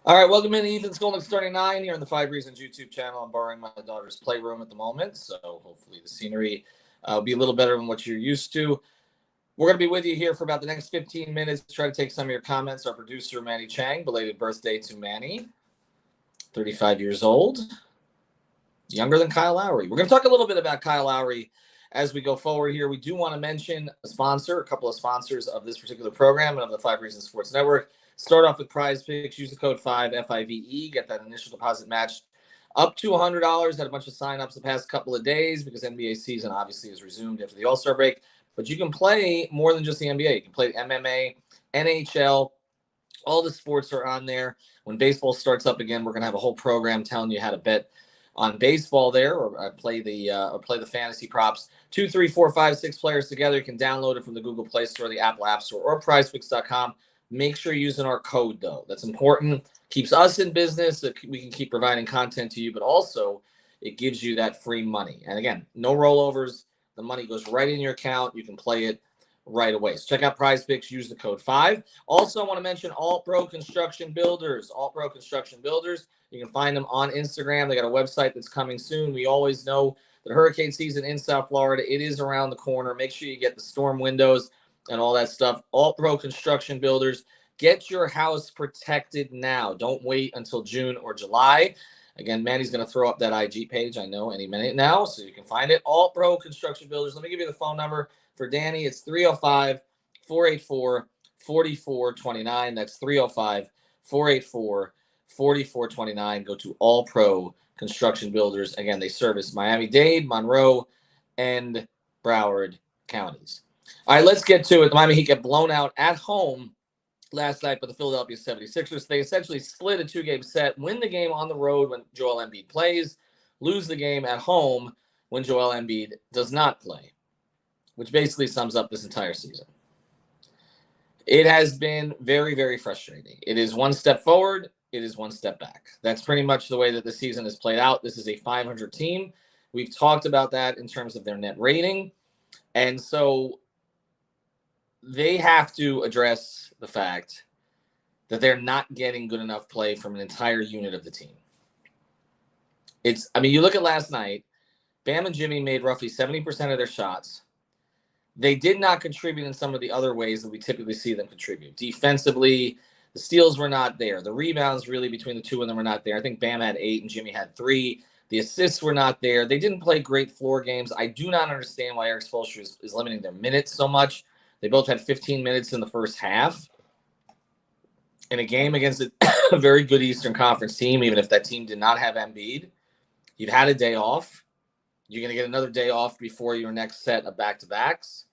All right, welcome in Ethan Skolnick 39 here on the 5 Reasons YouTube channel. I'm borrowing my daughter's playroom at the moment, so hopefully the scenery will be a little better than what you're used to. We're going to be with you here for about the next 15 minutes to try to take some of your comments. Our producer, Manny Chang, belated birthday to Manny, 35 years old, younger than Kyle Lowry. We're going to talk a little bit about Kyle Lowry as we go forward here. We do want to mention a couple of sponsors of this particular program and of the 5 Reasons Sports Network. Start off with Prize Picks. Use the code 5 FIVE. Get that initial deposit matched up to $100. Had a bunch of signups the past couple of days because NBA season obviously is resumed after the All-Star break. But you can play more than just the NBA. You can play MMA, NHL. All the sports are on there. When baseball starts up again, we're going to have a whole program telling you how to bet on baseball there, or play the fantasy props. 2, 3, 4, 5, 6 players together. You can download it from the Google Play Store, the Apple App Store, or PrizePicks.com. Make sure you're using our code, though. That's important. Keeps us in business. So we can keep providing content to you, but also it gives you that free money. And again, no rollovers. The money goes right in your account. You can play it right away. So check out Prize Picks. Use the code 5. Also, I want to mention Alt Pro Construction Builders. Alt Pro Construction Builders. You can find them on Instagram. They got a website that's coming soon. We always know that hurricane season in South Florida, it is around the corner. Make sure you get the storm windows and all that stuff. Alt Pro Construction Builders. Get your house protected now. Don't wait until June or July. Again, Manny's going to throw up that IG page, I know, any minute now, so you can find it. Alt Pro Construction Builders. Let me give you the phone number for Danny. It's 305-484-4429. That's 305-484-4429. Go to All Pro Construction Builders. Again, they service Miami-Dade, Monroe, and Broward counties. All right, let's get to it. The Miami Heat get blown out at home last night by the Philadelphia 76ers. They essentially split a 2-game set, win the game on the road when Joel Embiid plays, lose the game at home when Joel Embiid does not play, which basically sums up this entire season. It has been very, very frustrating. It is one step forward. It is one step back. That's pretty much the way that the season has played out. This is a 500 team. We've talked about that in terms of their net rating. And so they have to address the fact that they're not getting good enough play from an entire unit of the team. You look at last night, Bam and Jimmy made roughly 70% of their shots. They did not contribute in some of the other ways that we typically see them contribute. Defensively, the steals were not there. The rebounds really between the two of them were not there. I think Bam had 8 and Jimmy had 3. The assists were not there. They didn't play great floor games. I do not understand why Eric Spoelstra is limiting their minutes so much. They both had 15 minutes in the first half. In a game against a very good Eastern Conference team, even if that team did not have Embiid, you've had a day off. You're going to get another day off before your next set of back-to-backs.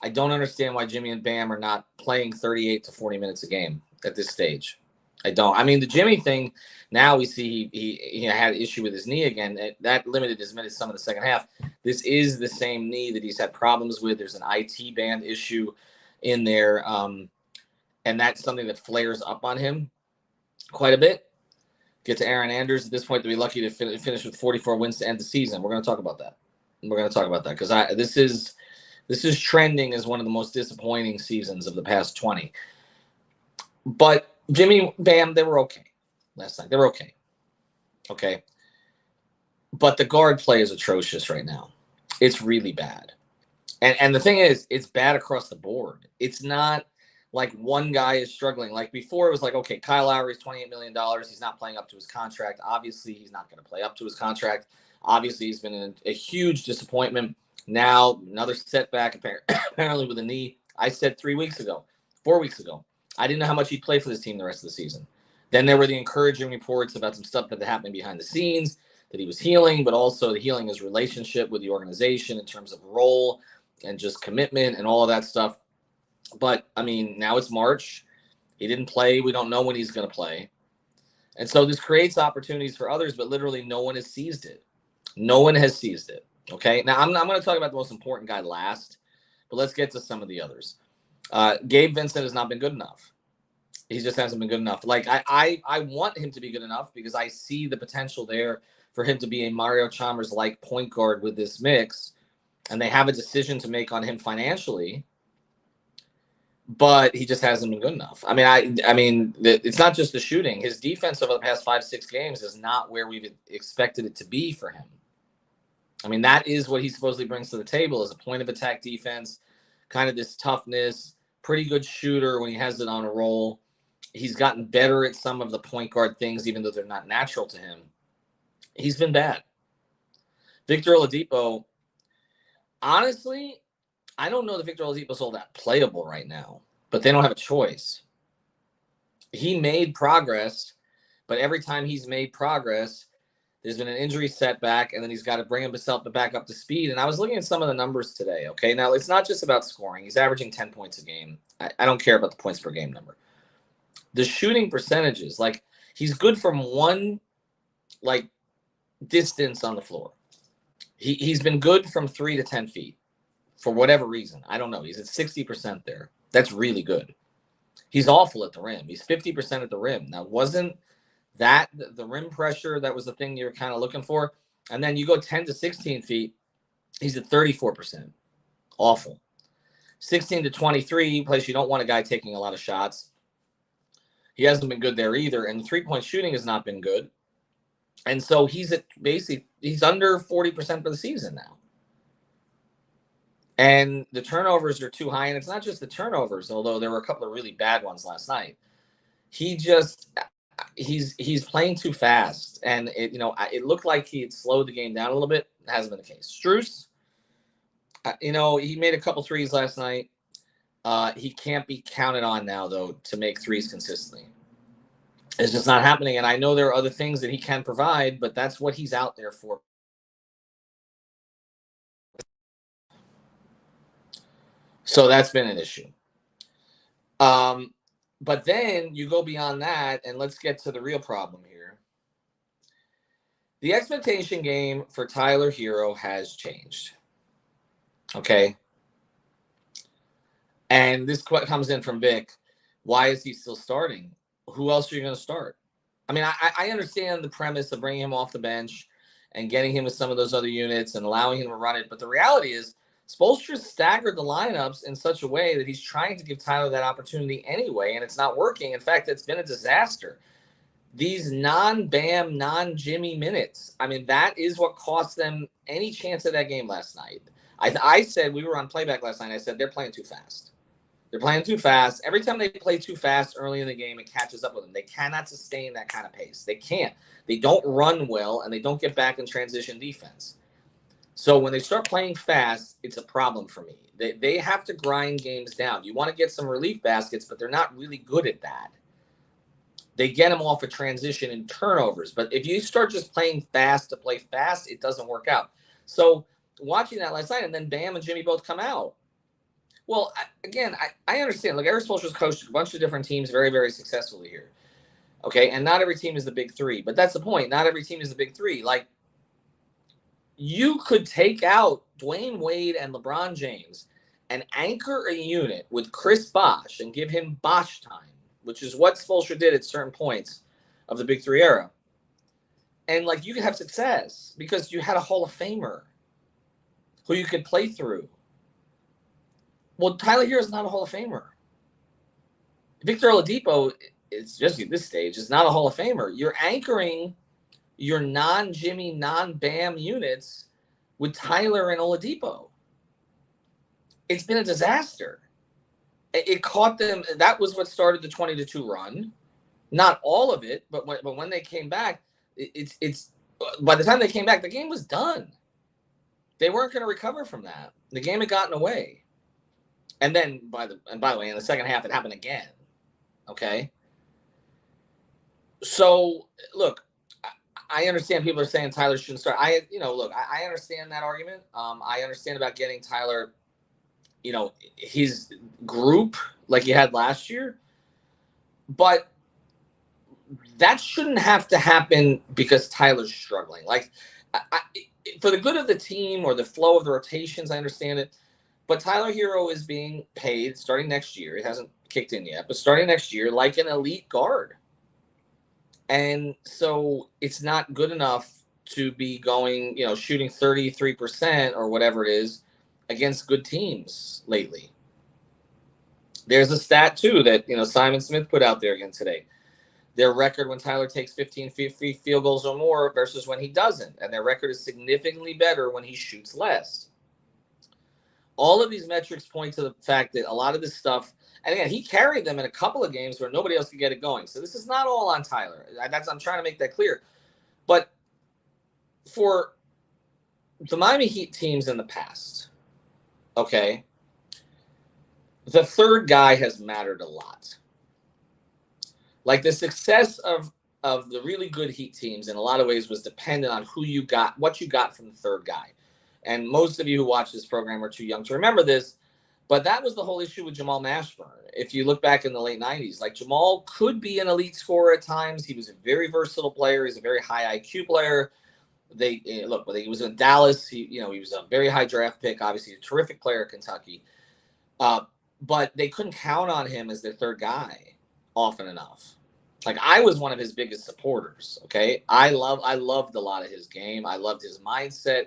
I don't understand why Jimmy and Bam are not playing 38 to 40 minutes a game at this stage. I don't. The Jimmy thing, now we see he had an issue with his knee again. That limited his minutes some of the second half. This is the same knee that he's had problems with. There's an IT band issue in there, and that's something that flares up on him quite a bit. Get to Aaron Andrews at this point to be lucky to finish with 44 wins to end the season. We're going to talk about that. Because this is trending as one of the most disappointing seasons of the past 20. But Jimmy, Bam, they were okay last night. They were okay. Okay. But the guard play is atrocious right now. It's really bad. And the thing is, it's bad across the board. It's not like one guy is struggling. Like before, it was like, okay, Kyle Lowry's $28 million. He's not playing up to his contract. Obviously, he's not going to play up to his contract. Obviously, he's been a huge disappointment. Now, another setback, apparently with a knee. I said 4 weeks ago, I didn't know how much he'd play for this team the rest of the season. Then there were the encouraging reports about some stuff that happened behind the scenes, that he was healing, but also the healing his relationship with the organization in terms of role and just commitment and all of that stuff. But, now it's March. He didn't play. We don't know when he's going to play. And so this creates opportunities for others, but literally no one has seized it. No one has seized it. Okay? Now, I'm going to talk about the most important guy last, but let's get to some of the others. Gabe Vincent has not been good enough. He just hasn't been good enough. Like, I want him to be good enough because I see the potential there for him to be a Mario Chalmers-like point guard with this mix, and they have a decision to make on him financially. but he just hasn't been good enough. I mean, it's not just the shooting. His defense over the past 5-6 games is not where we've expected it to be for him. I mean, that is what he supposedly brings to the table, is a point of attack defense, kind of this toughness, pretty good shooter when he has it on a roll. He's gotten better at some of the point guard things, even though they're not natural to him. He's been bad. Victor Oladipo, honestly, I don't know that Victor Oladipo's all that playable right now, but they don't have a choice. He made progress, but every time he's made progress, there's been an injury setback, and then he's got to bring himself back up to speed. And I was looking at some of the numbers today, okay? Now, it's not just about scoring. He's averaging 10 points a game. I don't care about the points per game number. The shooting percentages, like, he's good from one, like, distance on the floor. He's been good from 3 to 10 feet for whatever reason. I don't know. He's at 60% there. That's really good. He's awful at the rim. He's 50% at the rim. Now, wasn't that the rim pressure, that was the thing you were kind of looking for? And then you go 10 to 16 feet, he's at 34%. Awful. 16 to 23, place you don't want a guy taking a lot of shots. He hasn't been good there either. And three-point shooting has not been good. And so he's at basically, he's under 40% for the season now. And the turnovers are too high. And it's not just the turnovers, although there were a couple of really bad ones last night. He's playing too fast. And it looked like he had slowed the game down a little bit. It hasn't been the case. Strus, he made a couple threes last night. He can't be counted on now, though, to make threes consistently. It's just not happening. And I know there are other things that he can provide, but that's what he's out there for. So that's been an issue. But then you go beyond that, and let's get to the real problem here. The expectation game for Tyler Herro has changed. Okay? And this comes in from Vic. Why is he still starting? Who else are you going to start? I mean, I understand the premise of bringing him off the bench and getting him with some of those other units and allowing him to run it. But the reality is, Spoelstra staggered the lineups in such a way that he's trying to give Tyler that opportunity anyway, and it's not working. In fact, it's been a disaster. These non-Bam, non-Jimmy minutes, I mean, that is what cost them any chance at that game last night. I said, we were on playback last night, I said, they're playing too fast. They're playing too fast. Every time they play too fast early in the game, it catches up with them. They cannot sustain that kind of pace. They can't. They don't run well, and they don't get back in transition defense. So when they start playing fast, it's a problem for me. They have to grind games down. You want to get some relief baskets, but they're not really good at that. They get them off of transition and turnovers. But if you start just playing fast to play fast, it doesn't work out. So watching that last night, and then Bam and Jimmy both come out. Well, I understand. Like, Erik Spoelstra's coached a bunch of different teams very, very successfully here. Okay, and not every team is the big three. But that's the point. Not every team is the big three. Like, you could take out Dwayne Wade and LeBron James and anchor a unit with Chris Bosh and give him Bosh time, which is what Spoelstra did at certain points of the Big Three era. And, like, you could have success because you had a Hall of Famer who you could play through. Well, Tyler Herro is not a Hall of Famer. Victor Oladipo, it's just at this stage, is not a Hall of Famer. You're anchoring your non-Jimmy, non-Bam units with Tyler and Oladipo. It's been a disaster. It caught them. That was what started the 20-2 run. Not all of it, but when they came back, it's by the time they came back, the game was done. They weren't going to recover from that. The game had gotten away. And then, by the way, in the second half, it happened again. Okay? So, look, I understand people are saying Tyler shouldn't start. I understand that argument. I understand about getting Tyler, his group like he had last year. But that shouldn't have to happen because Tyler's struggling. Like, for the good of the team or the flow of the rotations, I understand it. But Tyler Herro is being paid starting next year. It hasn't kicked in yet, but starting next year like an elite guard. And so it's not good enough to be going, shooting 33% or whatever it is against good teams lately. There's a stat, too, that, Simon Smith put out there again today. Their record when Tyler takes 15 field goals or more versus when he doesn't. And their record is significantly better when he shoots less. All of these metrics point to the fact that a lot of this stuff, and again, he carried them in a couple of games where nobody else could get it going. So this is not all on Tyler. I'm trying to make that clear. But for the Miami Heat teams in the past, okay, the third guy has mattered a lot. Like the success of the really good Heat teams in a lot of ways was dependent on what you got from the third guy. And most of you who watch this program are too young to remember this, but that was the whole issue with Jamal Mashburn. If you look back in the late 90s, like Jamal could be an elite scorer at times. He was a very versatile player. He's a very high IQ player. When he was in Dallas, he was a very high draft pick, obviously a terrific player at Kentucky. But they couldn't count on him as their third guy often enough. Like I was one of his biggest supporters. Okay. I loved a lot of his game. I loved his mindset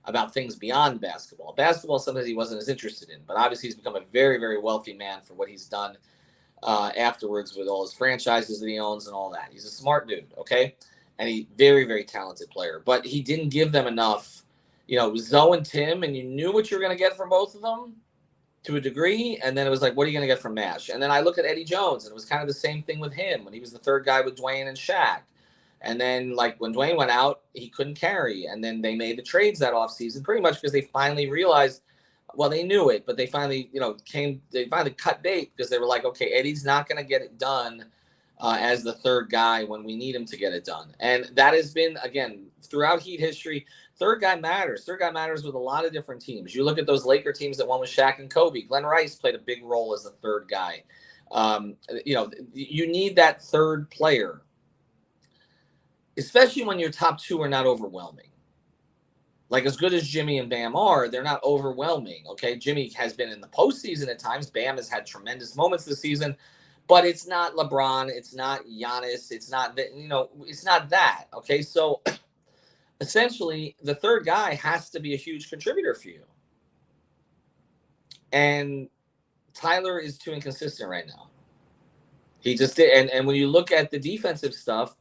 about things beyond basketball. Basketball, something he wasn't as interested in, but obviously he's become a very, very wealthy man for what he's done afterwards with all his franchises that he owns and all that. He's a smart dude, okay? And he's very, very talented player, but he didn't give them enough, Zoe and Tim, and you knew what you were going to get from both of them to a degree, and then it was like, what are you going to get from Mash? And then I look at Eddie Jones, and it was kind of the same thing with him when he was the third guy with Dwayne and Shaq. And then, like, when Dwayne went out, he couldn't carry. And then they made the trades that offseason pretty much because they finally realized, well, they knew it, but they finally, they finally cut bait because they were like, okay, Eddie's not going to get it done as the third guy when we need him to get it done. And that has been, again, throughout Heat history, third guy matters. Third guy matters with a lot of different teams. You look at those Laker teams that won with Shaq and Kobe. Glenn Rice played a big role as the third guy. You need that third player, especially when your top two are not overwhelming. Like as good as Jimmy and Bam are, they're not overwhelming. Okay, Jimmy has been in the postseason at times. Bam has had tremendous moments this season, but it's not LeBron. It's not Giannis. It's not that. It's not that. Okay, so essentially, the third guy has to be a huge contributor for you, and Tyler is too inconsistent right now. He just did, and when you look at the defensive stuff.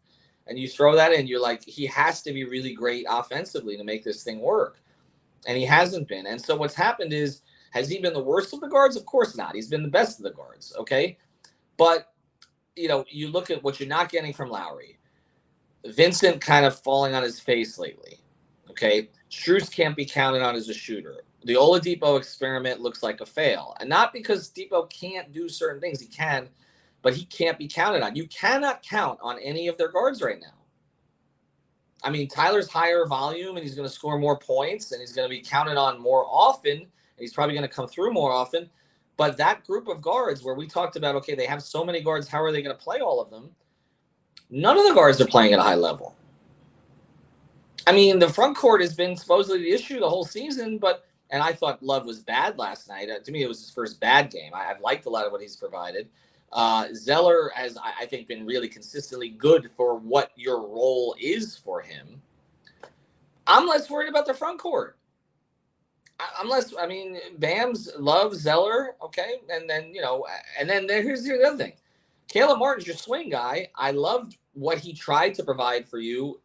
And you throw that in, you're like, he has to be really great offensively to make this thing work. And he hasn't been. And so what's happened is, has he been the worst of the guards? Of course not. He's been the best of the guards, okay? But, you look at what you're not getting from Lowry. Vincent kind of falling on his face lately, okay? Strus can't be counted on as a shooter. The Oladipo experiment looks like a fail. And not because Depot can't do certain things. He can. But he can't be counted on. You cannot count on any of their guards right now. I mean, Tyler's higher volume, and he's going to score more points, and he's going to be counted on more often, and he's probably going to come through more often. But that group of guards where we talked about, okay, they have so many guards, how are they going to play all of them? None of the guards are playing at a high level. I mean, the front court has been supposedly the issue the whole season, and I thought Love was bad last night. To me, it was his first bad game. I've liked a lot of what he's provided. Zeller has, I think, been really consistently good for what your role is for him. I'm less worried about the front court. Bam's Love, Zeller, okay? And then, here's the other thing. Caleb Martin's your swing guy. I loved what he tried to provide for you,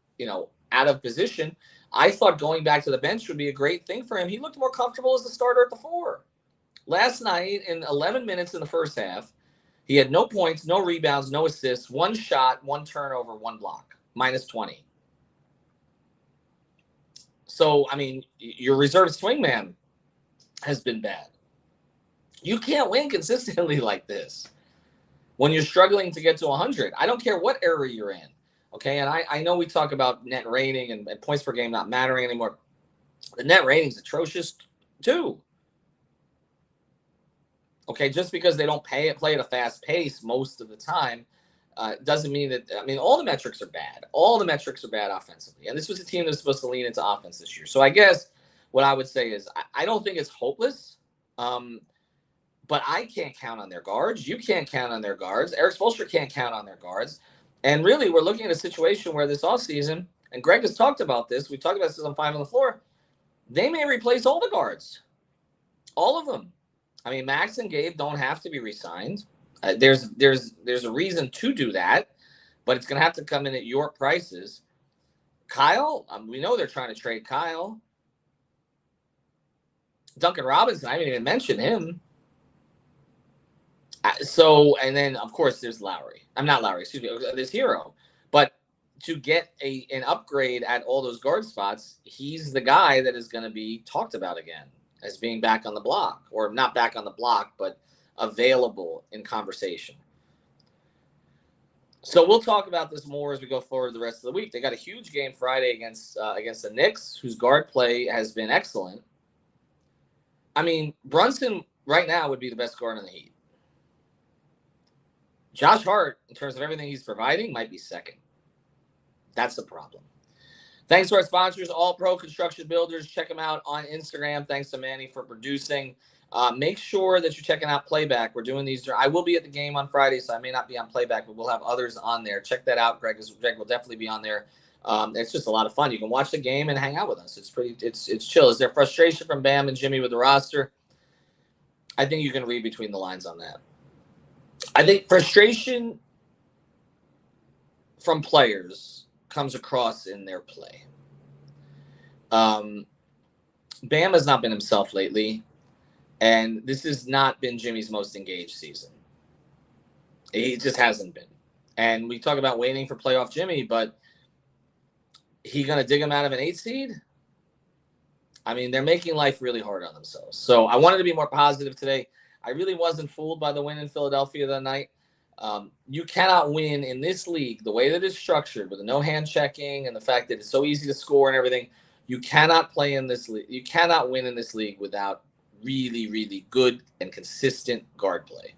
out of position. I thought going back to the bench would be a great thing for him. He looked more comfortable as the starter at the 4. Last night, in 11 minutes in the first half, he had no points, no rebounds, no assists, 1 shot, 1 turnover, 1 block, minus 20. So, your reserve swingman has been bad. You can't win consistently like this when you're struggling to get to 100. I don't care what era you're in, okay? And I know we talk about net rating and points per game not mattering anymore. The net rating is atrocious too. Okay, just because they don't play at a fast pace most of the time doesn't mean that – all the metrics are bad. All the metrics are bad offensively. And this was a team that was supposed to lean into offense this year. So I guess what I would say is I don't think it's hopeless, but I can't count on their guards. You can't count on their guards. Eric Spoelstra can't count on their guards. And really, we're looking at a situation where this offseason, and Greg has talked about this. We've talked about this on 5 on the Floor. They may replace all the guards, all of them. I mean, Max and Gabe don't have to be re-signed. There's a reason to do that, but it's going to have to come in at your prices. Kyle, we know they're trying to trade Kyle. Duncan Robinson, I didn't even mention him. And then, of course, there's Lowry. I'm not Lowry, excuse me. There's Herro. But to get an upgrade at all those guard spots, he's the guy that is going to be talked about again as being back on the block. Or not back on the block, but available in conversation. So we'll talk about this more as we go forward the rest of the week. They got a huge game Friday against the Knicks, whose guard play has been excellent. I mean, Brunson right now would be the best guard in the Heat. Josh Hart, in terms of everything he's providing, might be second. That's the problem. Thanks to our sponsors, All Pro Construction Builders. Check them out on Instagram. Thanks to Manny for producing. Make sure that you're checking out Playback. We're doing these. I will be at the game on Friday, so I may not be on Playback, but we'll have others on there. Check that out. Greg will definitely be on there. It's just a lot of fun. You can watch the game and hang out with us. It's chill. Is there frustration from Bam and Jimmy with the roster? I think you can read between the lines on that. I think frustration from players comes across in their play. Bam has not been himself lately, and this has not been Jimmy's most engaged season. He just hasn't been. And we talk about waiting for playoff Jimmy, but he going to dig him out of an 8 seed? I mean, they're making life really hard on themselves. So I wanted to be more positive today. I really wasn't fooled by the win in Philadelphia that night. You cannot win in this league the way that it's structured with the no hand checking and the fact that it's so easy to score and everything. You cannot play in this league. You cannot win in this league without really, really good and consistent guard play.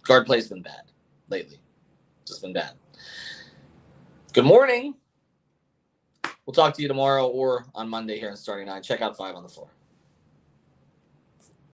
Guard play's been bad lately. Just been bad. Good morning. We'll talk to you tomorrow or on Monday here on Starting 9. Check out 5 on the Floor.